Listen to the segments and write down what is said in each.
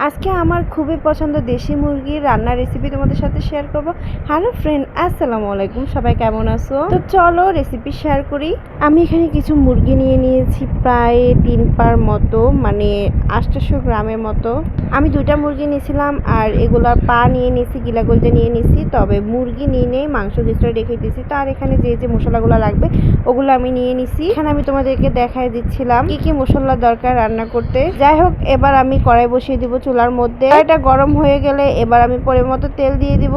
আজকে আমার খুবই পছন্দ দেশি মুরগির রান্নার রেসিপি তোমাদের সাথে শেয়ার করব। হ্যালো ফ্রেন্ড, আসসালামু আলাইকুম, সবাই কেমন আছো? তো চলো রেসিপি শেয়ার করি। আমি এখানে কিছু মুরগি নিয়ে নিয়েছি, প্রায় 3 পার মতো, মানে 800 গ্রামের মতো। আমি 2টা মুরগি নিয়েছিলাম আর এগুলা পা নিয়ে নিয়েছি, গিলাগুলটা নিয়ে নিয়েছি, তবে মুরগি নিয়ে নেই, মাংস কিছুটা রেখে দিয়েছি। তো আর এখানে যে যে মশলাগুলো লাগবে ওগুলো আমি নিয়ে নিছি। এখানে আমি তোমাদেরকে দেখাই দিচ্ছিলাম কি কি মশলা দরকার রান্না করতে। যাই হোক, এবার আমি কড়াই বসিয়ে দিব চুলার মধ্যে। এটা গরম হয়ে গেলে এবার আমি পরিমাণ মতো তেল দিয়ে দিব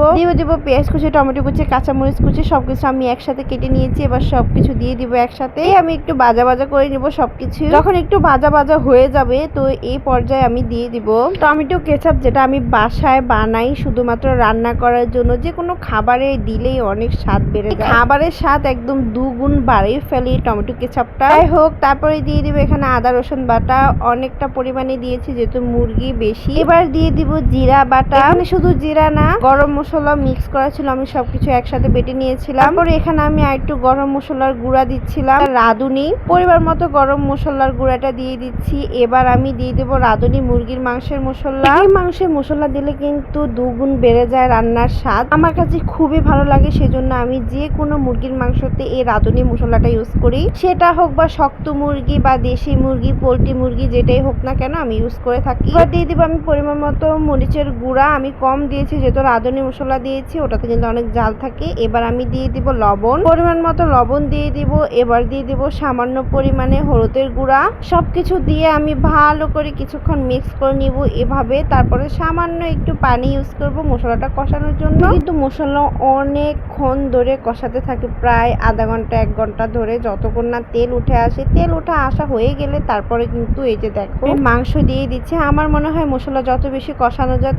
পেঁয়াজ কুচি, টমেটো কুচি, কাঁচামরিচ কুচি সবকিছু আমি একসাথে কেটে নিয়েছি। এবার সবকিছু দিয়ে দিব একসাথে। আমি একটু ভাজা ভাজা করে নিব সবকিছু। যখন একটু ভাজা ভাজা হয়ে যাবে তো এই পর্যায়ে আমি দিয়ে দিব টমেটো কেচাপ, যেটা আমি বাসায় বানাই শুধুমাত্র রান্না করার জন্য। যে কোনো খাবারে দিলেই অনেক স্বাদ বেড়ে যায়, খাবারের স্বাদ একদম দুগুণ বাড়িয়ে ফেলি টমেটো কেচাপটা। যাই হোক, তারপরে দিয়ে দিব এখানে আদা রসুন বাটা, অনেকটা পরিমাণে দিয়েছি যেহেতু মুরগি বেশি। এবার দিয়ে দিব জিরা বাটা। এখানে শুধু জিরা না, গরম মশলা মিক্স করা ছিল, আমি সবকিছু একসাথে বেটে নিয়েছিলাম। তারপরে এখানে আমি আরেকটু গরম মশলার গুঁড়া দিচ্ছিলাম, রাঁধুনি পরিমাণ মতো গরম মশলার গুঁড়াটা দিয়ে দিচ্ছি। এবার আমি দিয়ে দেবো রাঁধুনি মুরগির মাংসের মশলা। এই মাংসের মশলা দিলে কিন্তু দুগুণ বেড়ে যায় রান্নার স্বাদ। আমার কাছে খুবই ভালো লাগে, সেজন্য আমি যে কোনো মুরগির মাংসতে এই রাঁধুনি মশলাটা ইউজ করি। সেটা হোক বা শক্ত মুরগি বা দেশি মুরগি, পোলট্রি মুরগি, যেটাই হোক না কেন আমি ইউজ করে থাকি। এবার দিয়ে দিব আমি পরিমাণ মতো মরিচের গুঁড়া। আমি কম দিয়েছি যেহেতু রাঁধুনি মশলা দিয়েছি, ওটাতে কিন্তু অনেক ঝাল থাকে। এবার আমি দিয়ে দিব লবণ, পরিমাণ মতো লবণ দিয়ে দিব। এবার দিয়ে দিব সামান্য পরিমাণে হলুদের গুঁড়া। সবকিছু দিয়ে আমি ভালো করে কিছুক্ষণ মিক্স করে নিব এভাবে। তারপরে সামান্য একটু পানি ইউজ করব মশলাটা কষানোর জন্য। কিন্তু মশলা অনেকক্ষণ ধরে কষাতে থাকে, প্রায় আধা ঘন্টা 1 ঘন্টা ধরে, যতক্ষণ না তেল উঠে আসে। তেল উঠে আসা হয়ে গেলে তারপরে কিন্তু এই যে দেখো মাংস দিয়ে দিচ্ছে। আমার মনে হয় মশলা যত বেশি কষানো যায়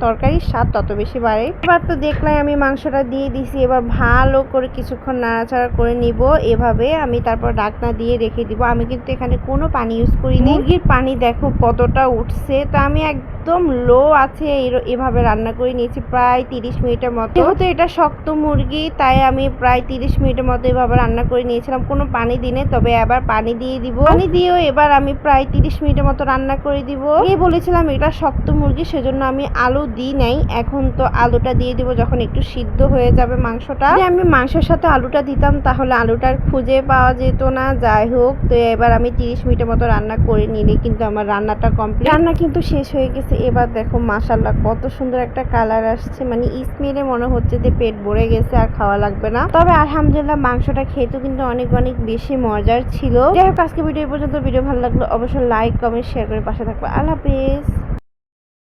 তরকারির স্বাদ তত বেশি বাড়ে। এবার তো দেখলাই আমি মাংসটা দিয়ে দিছি। এবার ভালো করে কিছুক্ষণ নাড়াচাড়া করে নিব এভাবে। আমি তারপর ঢাকনা দিয়ে রেখে দিব। আমি কিন্তু এখানে কোনো পানি ইউজ করিনি। মুরগির পানি দেখো কতটা উঠছে। তো আমি একদম লো আছে এভাবে রান্না করে নিয়েছি প্রায় 30 মিনিটের মতো। যেহেতু এটা শক্ত মুরগি তাই আমি প্রায় 30 মিনিটের মতো এভাবে রান্না করে নিয়েছিলাম, কোনো পানি দিনে। তবে এবার পানি দিয়ে দিব। পানি দিয়েও এবার আমি প্রায় 30 মিনিটের মতো রান্না করে দিব। এই বলেছিলাম এটা শক্ত মুরগি, সেজন্য আমি আলু দিই নাই। এখন তো আলুটা দিয়ে দিব যখন একটু সিদ্ধ হয়ে যাবে মাংসটা। যদি আমি মাংসের সাথে আলুটা দিতাম তাহলে আলুটার খুঁজে পাওয়া যেত না। যাই হোক, তো এবার আমি 30 মিনিটের মতো রান্না করে নিলে কিন্তু আমার রান্নাটা কমপ্লিট। রান্না কিন্তু শেষ হয়ে গেছে। এবার দেখো মাশাআল্লাহ কত সুন্দর একটা কালার আসছে, মানে স্মেলে মনে হচ্ছে যে পেট ভরে গেছে আর খাওয়া লাগবে না। তবে আলহামদুলিল্লাহ মাংসটা খেতে কিন্তু অনেক অনেক বেশি মজার ছিল। যাই হোক, আজকে ভিডিও পর্যন্ত। ভিডিও ভালো লাগলো অবশ্যই লাইক কমেন্ট শেয়ার করে পাশে থাকবে। আল্লাহ হাফেজ।